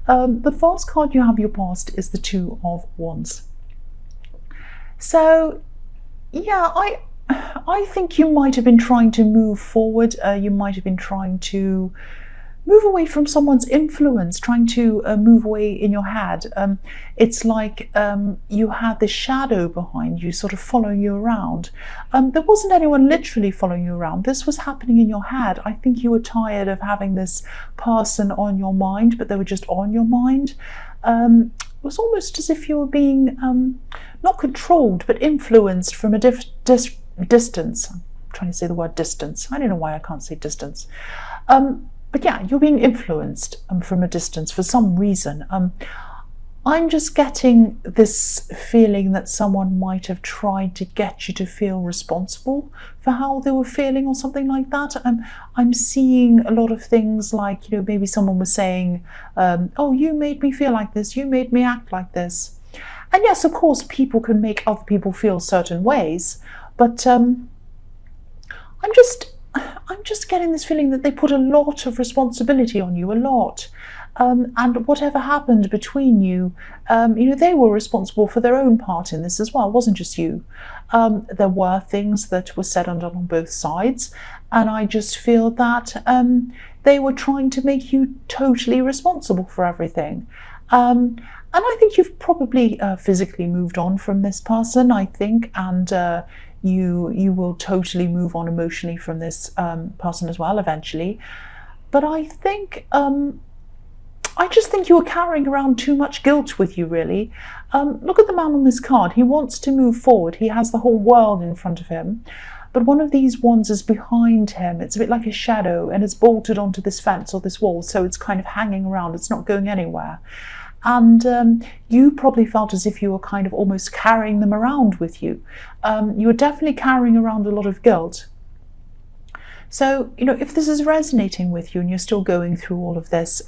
The first card you have your past is the Two of Wands. So yeah, I think you might have been trying to move forward. You might have been trying to move away from someone's influence, trying to move away in your head. It's like you had this shadow behind you, sort of following you around. There wasn't anyone literally following you around. This was happening in your head. I think you were tired of having this person on your mind, but they were just on your mind. It was almost as if you were being not controlled, but influenced from a distance. I'm trying to say the word distance. I don't know why I can't say distance. But yeah, you're being influenced from a distance for some reason. I'm just getting this feeling that someone might have tried to get you to feel responsible for how they were feeling or something like that. I'm seeing a lot of things like, maybe someone was saying, oh, you made me feel like this, you made me act like this. And yes, of course, people can make other people feel certain ways, but I'm just getting this feeling that they put a lot of responsibility on you, a lot. And whatever happened between you, they were responsible for their own part in this as well. It wasn't just you. There were things that were said and done on both sides. And I just feel that they were trying to make you totally responsible for everything. And I think you've probably physically moved on from this person, I think, and you will totally move on emotionally from this person as well eventually. But I think I just think you are carrying around too much guilt with you, really. Look at the man on this card. He wants to move forward. He has the whole world in front of him, but one of these wands is behind him. It's a bit like a shadow, and it's bolted onto this fence or this wall, so it's kind of hanging around. It's not going anywhere. And you probably felt as if you were kind of almost carrying them around with you. You were definitely carrying around a lot of guilt. So, if this is resonating with you and you're still going through all of this,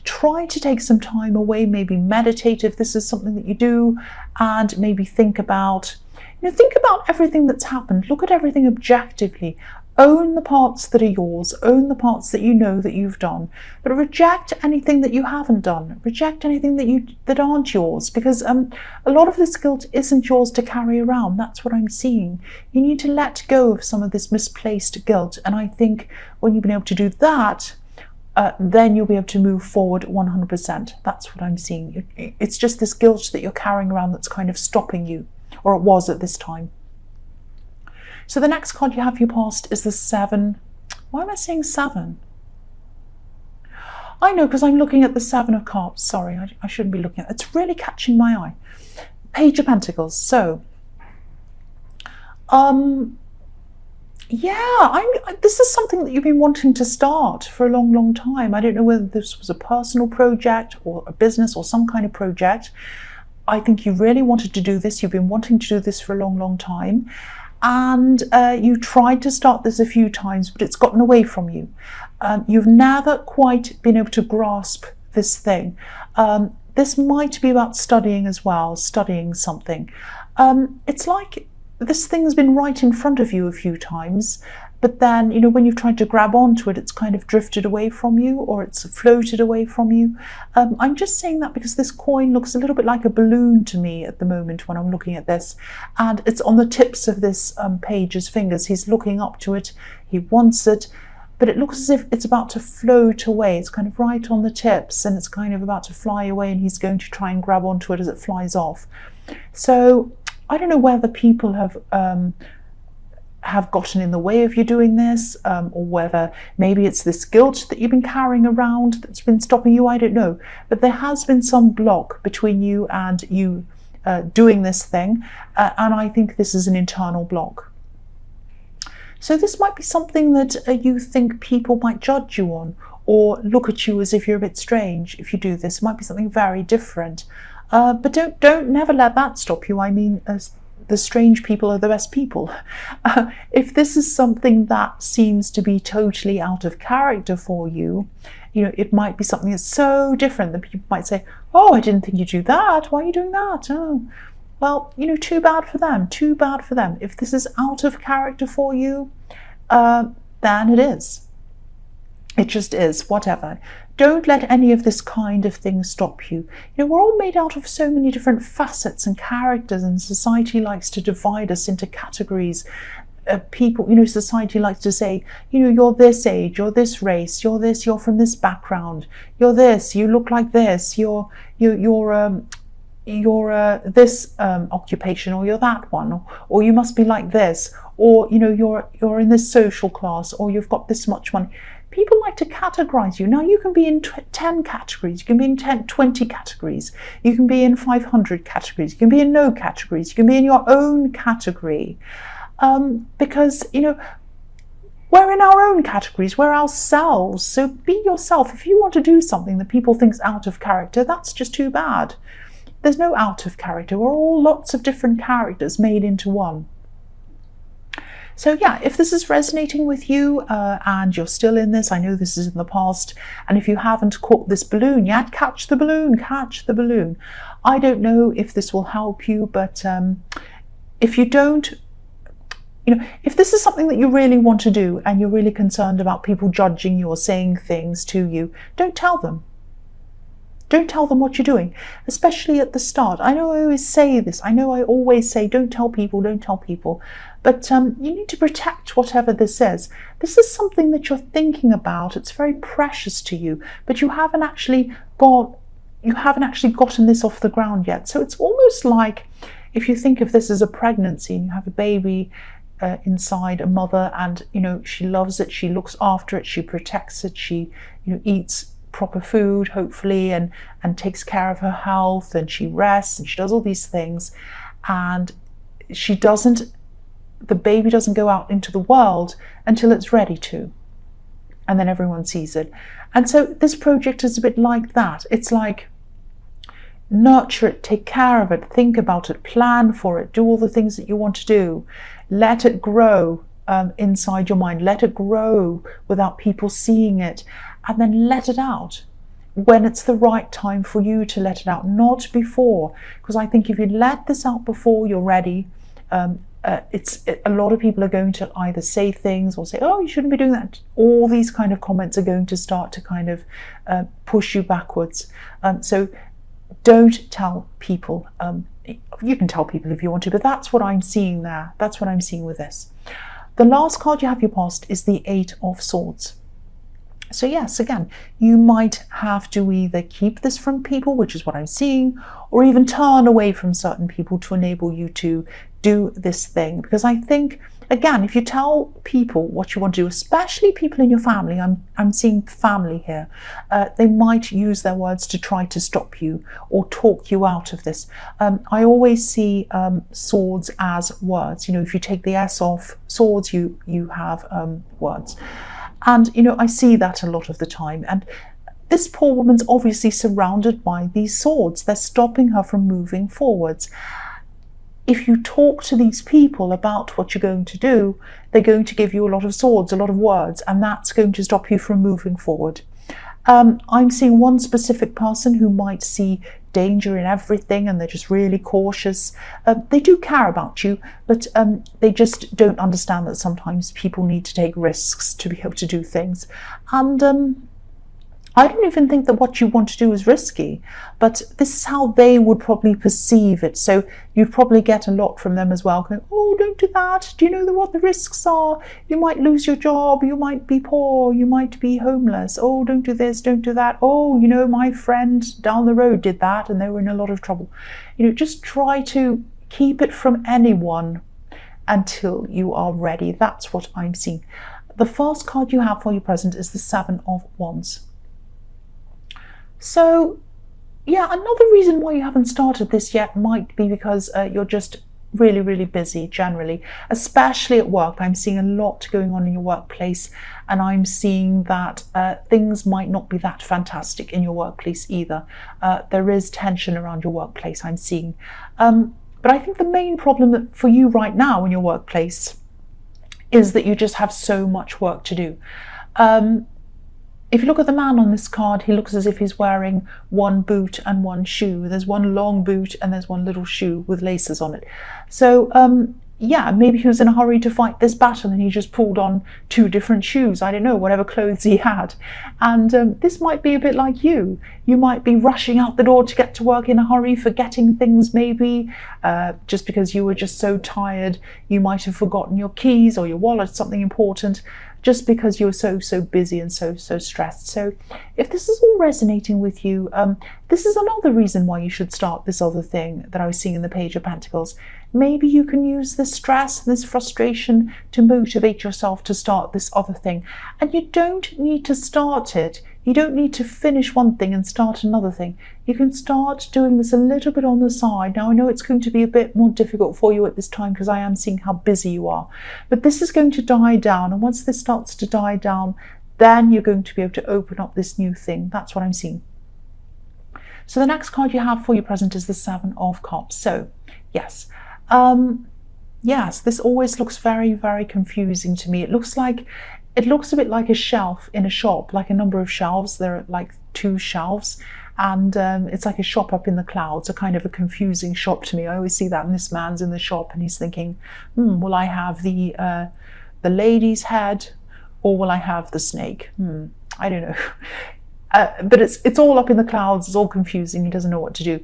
try to take some time away, maybe meditate if this is something that you do, and maybe think about everything that's happened. Look at everything objectively. Own the parts that are yours, own the parts that you know that you've done, but reject anything that you haven't done, reject anything that aren't yours, because a lot of this guilt isn't yours to carry around. That's what I'm seeing. You need to let go of some of this misplaced guilt, and I think when you've been able to do that, then you'll be able to move forward 100%. That's what I'm seeing. It's just this guilt that you're carrying around that's kind of stopping you, or it was at this time. So the next card you have your past is the Seven. Why am I saying 7? I know, because I'm looking at the 7 of Cups. Sorry, I shouldn't be looking at it. It's really catching my eye. Page of Pentacles. So, yeah, this is something that you've been wanting to start for a long, long time. I don't know whether this was a personal project or a business or some kind of project. I think you really wanted to do this. You've been wanting to do this for a long, long time. And you tried to start this a few times, but it's gotten away from you. You've never quite been able to grasp this thing. This might be about studying as well, studying something. It's like this thing's been right in front of you a few times, but then, when you've tried to grab onto it, it's kind of drifted away from you, or it's floated away from you. I'm just saying that because this coin looks a little bit like a balloon to me at the moment when I'm looking at this, and it's on the tips of this page's fingers. He's looking up to it, he wants it, but it looks as if it's about to float away. It's kind of right on the tips, and it's kind of about to fly away, and he's going to try and grab onto it as it flies off. So I don't know whether people have gotten in the way of you doing this, or whether maybe it's this guilt that you've been carrying around that's been stopping you. I don't know, but there has been some block between you and you doing this thing, and I think this is an internal block. So this might be something that you think people might judge you on, or look at you as if you're a bit strange if you do this. It might be something very different, but don't never let that stop you. I mean, the strange people are the best people. If this is something that seems to be totally out of character for you, it might be something that's so different that people might say, oh, I didn't think you'd do that. Why are you doing that? Oh, well, too bad for them. Too bad for them. If this is out of character for you, then it is. It just is, whatever. don't let any of this kind of thing stop you. You know, we're all made out of so many different facets and characters, and society likes to divide us into categories. People, you know, society likes to say, you know, you're this age, you're this race, you're this, you're from this background, you're this, you look like this, you're this occupation, or you're that one, or you must be like this, or you know, you're in this social class, or you've got this much money. People like to categorize you. Now you can be in 10 categories, you can be in 20 categories, you can be in 500 categories, you can be in no categories, you can be in your own category. Because, you know, we're in our own categories, we're ourselves, so be yourself. If you want to do something that people think's out of character, that's just too bad. There's no out of character, we're all lots of different characters made into one. So yeah, if this is resonating with you and you're still in this, I know this is in the past, and if you haven't caught this balloon yet, catch the balloon, catch the balloon. I don't know if this will help you, but if you don't, you know, if this is something that you really want to do and you're really concerned about people judging you or saying things to you, don't tell them. Don't tell them what you're doing, especially at the start. I know I always say this. I know I always say, don't tell people, don't tell people. But you need to protect whatever this is. This is something that you're thinking about. It's very precious to you, but you haven't actually gotten this off the ground yet. So it's almost like if you think of this as a pregnancy and you have a baby inside a mother, and you know, she loves it, she looks after it, she protects it, she, you know, eats proper food hopefully, and takes care of her health, and she rests and she does all these things, and the baby doesn't go out into the world until it's ready to, and then everyone sees it. And so this project is a bit like that. It's like, nurture it, take care of it, think about it, plan for it, do all the things that you want to do, let it grow inside your mind, let it grow without people seeing it, and then let it out when it's the right time for you to let it out, not before. Because I think if you let this out before you're ready, a lot of people are going to either say things or say, oh, you shouldn't be doing that. All these kind of comments are going to start to kind of push you backwards. So don't tell people. You can tell people if you want to, but that's what I'm seeing there. That's what I'm seeing with this. The last card you have your past is the 8 of Swords. So yes, again, you might have to either keep this from people, which is what I'm seeing, or even turn away from certain people to enable you to do this thing. Because I think, again, if you tell people what you want to do, especially people in your family, I'm seeing family here, they might use their words to try to stop you or talk you out of this. I always see swords as words. You know, if you take the S off swords, you have words. And, you know, I see that a lot of the time. And this poor woman's obviously surrounded by these swords. They're stopping her from moving forwards. If you talk to these people about what you're going to do, they're going to give you a lot of swords, a lot of words, and that's going to stop you from moving forward. I'm seeing one specific person who might see danger in everything, and they're just really cautious. They do care about you, but they just don't understand that sometimes people need to take risks to be able to do things. And I don't even think that what you want to do is risky, but this is how they would probably perceive it. So you'd probably get a lot from them as well, going, oh, don't do that. Do you know what the risks are? You might lose your job, you might be poor, you might be homeless. Oh, don't do this, don't do that. Oh, you know, my friend down the road did that and they were in a lot of trouble. You know, just try to keep it from anyone until you are ready. That's what I'm seeing. The first card you have for your present is the 7 of Wands. So, yeah, another reason why you haven't started this yet might be because you're just really, really busy generally, especially at work. I'm seeing a lot going on in your workplace, and I'm seeing that things might not be that fantastic in your workplace either. There is tension around your workplace, I'm seeing. But I think the main problem for you right now in your workplace is that you just have so much work to do. If you look at the man on this card, he looks as if he's wearing one boot and one shoe. There's one long boot and there's one little shoe with laces on it. So yeah, maybe he was in a hurry to fight this battle and he just pulled on 2 different shoes, I don't know, whatever clothes he had. And this might be a bit like you. You might be rushing out the door to get to work in a hurry, forgetting things maybe, just because you were just so tired. You might have forgotten your keys or your wallet, something important, just because you were so busy and so stressed. So if this is all resonating with you, this is another reason why you should start this other thing that I was seeing in the Page of Pentacles. Maybe you can use this stress, this frustration to motivate yourself to start this other thing. And you don't need to start it. You don't need to finish one thing and start another thing. You can start doing this a little bit on the side. Now, I know it's going to be a bit more difficult for you at this time because I am seeing how busy you are. But this is going to die down. And once this starts to die down, then you're going to be able to open up this new thing. That's what I'm seeing. So the next card you have for your present is the 7 of Cups. So, yes. Yes, this always looks very confusing to me. It looks a bit like a shelf in a shop, like a number of shelves. There are like 2 shelves, and it's like a shop up in the clouds, a kind of a confusing shop to me. I always see that, and this man's in the shop and he's thinking, will I have the lady's head or will I have the snake? I don't know. But it's all up in the clouds, it's all confusing, he doesn't know what to do.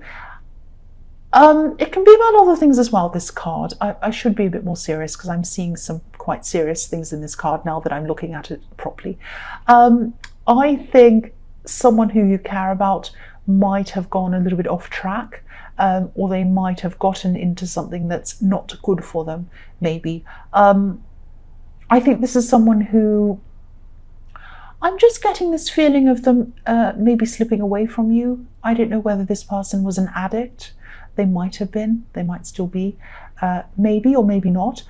It can be about other things as well, this card. I should be a bit more serious because I'm seeing some quite serious things in this card now that I'm looking at it properly. I think someone who you care about might have gone a little bit off track, or they might have gotten into something that's not good for them, maybe. I think this is someone who, I'm just getting this feeling of them maybe slipping away from you. I don't know whether this person was an addict. They might have been, they might still be, maybe or maybe not.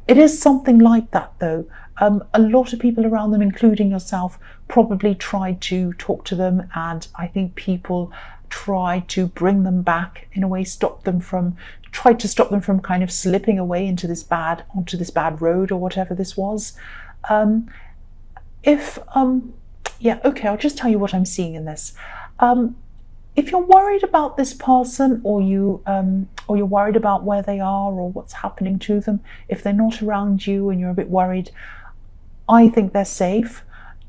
It is something like that though. A lot of people around them, including yourself, probably tried to talk to them, and I think people tried to bring them back, in a way tried to stop them from kind of slipping away onto this bad road or whatever this was. Yeah, okay, I'll just tell you what I'm seeing in this. If you're worried about this person, or you're worried about where they are or what's happening to them, if they're not around you and you're a bit worried, I think they're safe.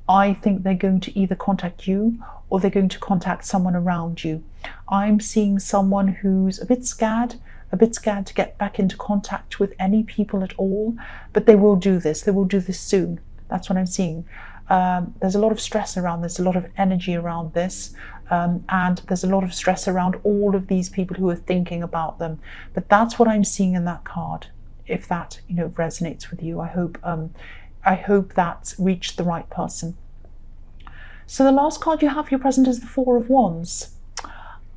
I think they're going to either contact you or they're going to contact someone around you. I'm seeing someone who's a bit scared to get back into contact with any people at all, but they will do this. They will do this soon. That's what I'm seeing. There's a lot of stress around this, a lot of energy around this, and there's a lot of stress around all of these people who are thinking about them. But that's what I'm seeing in that card. If that resonates with you, I hope that's reached the right person. So the last card you have for your present is the 4 of Wands.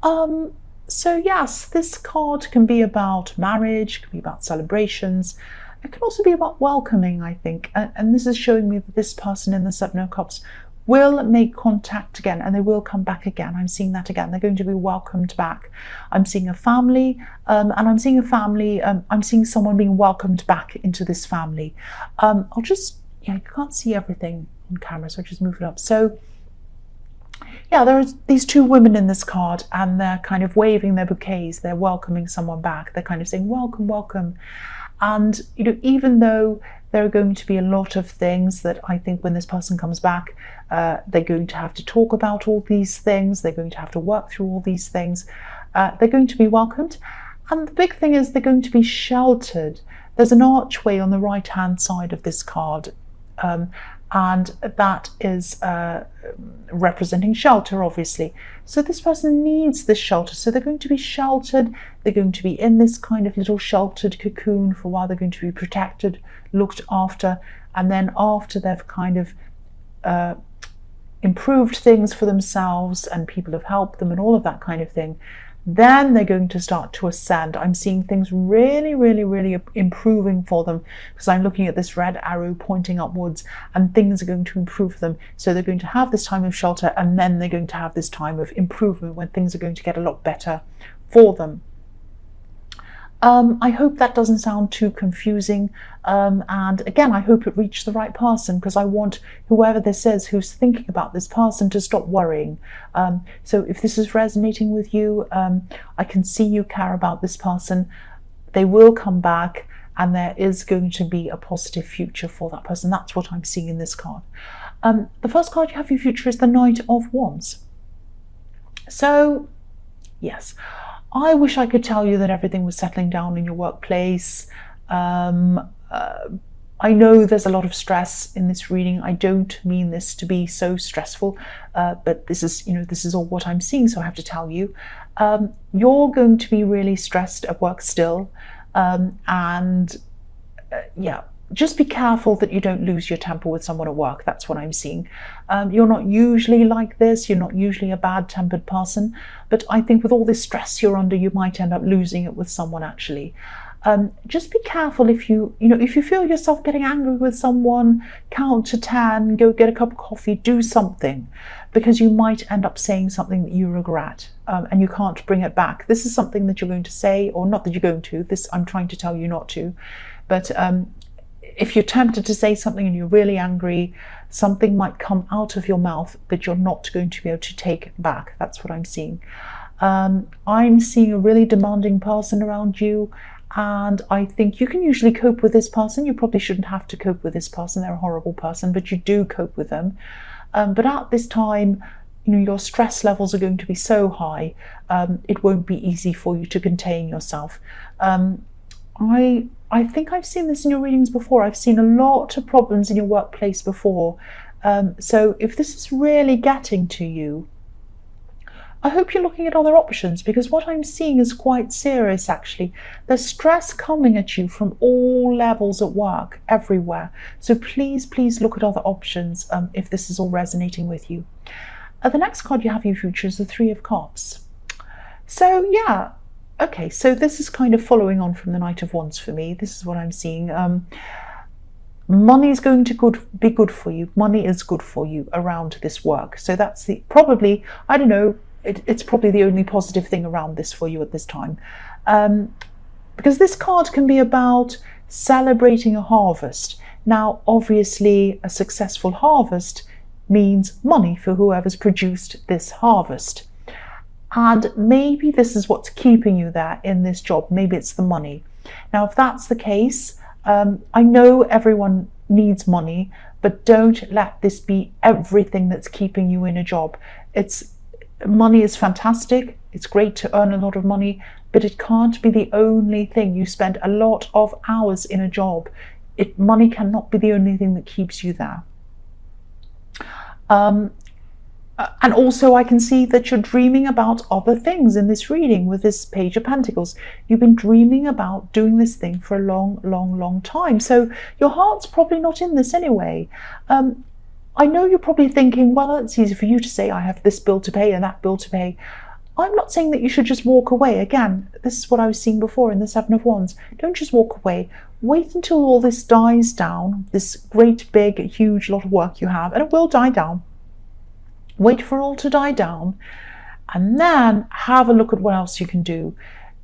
So yes, this card can be about marriage, can be about celebrations. It can also be about welcoming, I think. And this is showing me that this person in the 7 of Cups will make contact again, and they will come back again. I'm seeing that again. They're going to be welcomed back. I'm seeing a family, and I'm seeing a family. I'm seeing someone being welcomed back into this family. You can't see everything on camera, so I'll just move it up. So yeah, there are these 2 women in this card, and they're kind of waving their bouquets. They're welcoming someone back. They're kind of saying, welcome, welcome. And even though there are going to be a lot of things that I think when this person comes back, they're going to have to talk about all these things, they're going to have to work through all these things, they're going to be welcomed. And the big thing is they're going to be sheltered. There's an archway on the right hand side of this card, and that is representing shelter, obviously. So this person needs this shelter, so they're going to be sheltered. They're going to be in this kind of little sheltered cocoon for a while. They're going to be protected, looked after, and then after they've kind of improved things for themselves and people have helped them and all of that kind of thing, then they're going to start to ascend. I'm seeing things really improving for them, because I'm looking at this red arrow pointing upwards, and things are going to improve for them. So they're going to have this time of shelter, and then they're going to have this time of improvement when things are going to get a lot better for them. I hope that doesn't sound too confusing, and again, I hope it reached the right person, because I want whoever this is who's thinking about this person to stop worrying. So if this is resonating with you, I can see you care about this person. they will come back, and there is going to be a positive future for that person. That's what I'm seeing in this card. The first card you have for your future is the Knight of Wands. So, yes, I wish I could tell you that everything was settling down in your workplace. I know there's a lot of stress in this reading. I don't mean this to be so stressful, but this is all what I'm seeing, so I have to tell you. You're going to be really stressed at work still, yeah, just be careful that you don't lose your temper with someone at work. That's what I'm seeing. You're not usually like this. You're not usually a bad-tempered person, but I think with all this stress you're under, you might end up losing it with someone actually. Just be careful if you feel yourself getting angry with someone, count to 10, go get a cup of coffee, do something, because you might end up saying something that you regret, and you can't bring it back. This is something that you're going to say, or not that you're going to, this I'm trying to tell you not to, but if you're tempted to say something and you're really angry, something might come out of your mouth that you're not going to be able to take back. That's what I'm seeing. I'm seeing a really demanding person around you, and I think you can usually cope with this person. You probably shouldn't have to cope with this person. They're a horrible person, but you do cope with them. But at this time, your stress levels are going to be so high, it won't be easy for you to contain yourself. I think I've seen this in your readings before. I've seen a lot of problems in your workplace before. So if this is really getting to you, I hope you're looking at other options, because what I'm seeing is quite serious actually. There's stress coming at you from all levels at work, everywhere. So please, please look at other options if this is all resonating with you. The next card you have in your future is the Three of Cups. So yeah, okay, so this is kind of following on from the Knight of Wands for me. This is what I'm seeing. Money is going to be good for you. Money is good for you around this work. So that's probably, I don't know, it's probably the only positive thing around this for you at this time. Because this card can be about celebrating a harvest. Now, obviously, a successful harvest means money for whoever's produced this harvest. And maybe this is what's keeping you there in this job. Maybe it's the money. Now, if that's the case, I know everyone needs money, but don't let this be everything that's keeping you in a job. Money is fantastic. It's great to earn a lot of money, but it can't be the only thing. You spend a lot of hours in a job. Money cannot be the only thing that keeps you there. And also I can see that you're dreaming about other things in this reading with this Page of Pentacles. You've been dreaming about doing this thing for a long, long, long time. So your heart's probably not in this anyway. I know you're probably thinking, well, it's easy for you to say, I have this bill to pay and that bill to pay. I'm not saying that you should just walk away. Again, this is what I was seeing before in the Seven of Wands. Don't just walk away. Wait until all this dies down, this great, big, huge lot of work you have, and it will die down. Wait for it all to die down, and then have a look at what else you can do.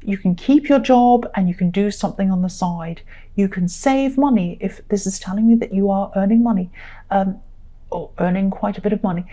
You can keep your job and you can do something on the side. You can save money. If this is telling me that you are earning money, or earning quite a bit of money.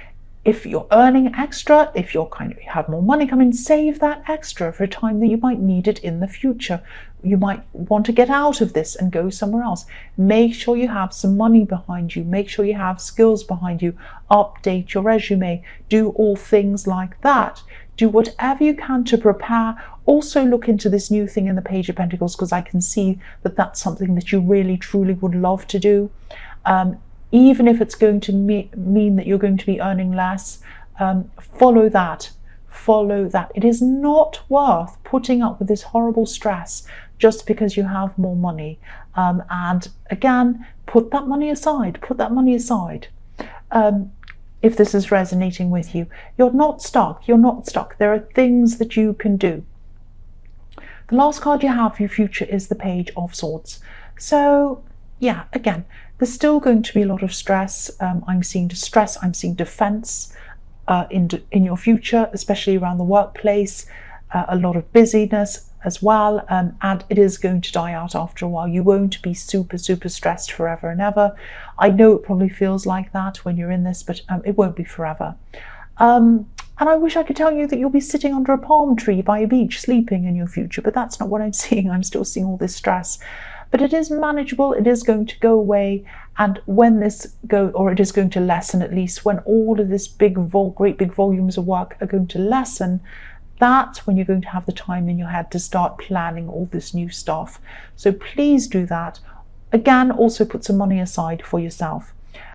If you're earning extra, if you're have more money coming, save that extra for a time that you might need it in the future. You might want to get out of this and go somewhere else. Make sure you have some money behind you. Make sure you have skills behind you. Update your resume. Do all things like that. Do whatever you can to prepare. Also look into this new thing in the Page of Pentacles, because I can see that that's something that you really, truly would love to do. Even if it's going to mean that you're going to be earning less, follow that. Follow that. It is not worth putting up with this horrible stress just because you have more money. And again, put that money aside. Put that money aside. If this is resonating with you, you're not stuck. You're not stuck. There are things that you can do. The last card you have for your future is the Page of Swords. So yeah, again, there's still going to be a lot of stress. I'm seeing distress, I'm seeing defense in your future, especially around the workplace, a lot of busyness as well, and it is going to die out after a while. You won't be super, super stressed forever and ever. I know it probably feels like that when you're in this, but it won't be forever. And I wish I could tell you that you'll be sitting under a palm tree by a beach sleeping in your future, but that's not what I'm seeing. I'm still seeing all this stress. But it is manageable, it is going to go away, and when this it is going to lessen, at least when all of this great big volumes of work are going to lessen, that's when you're going to have the time in your head to start planning all this new stuff. So please do that. Again, also put some money aside for yourself.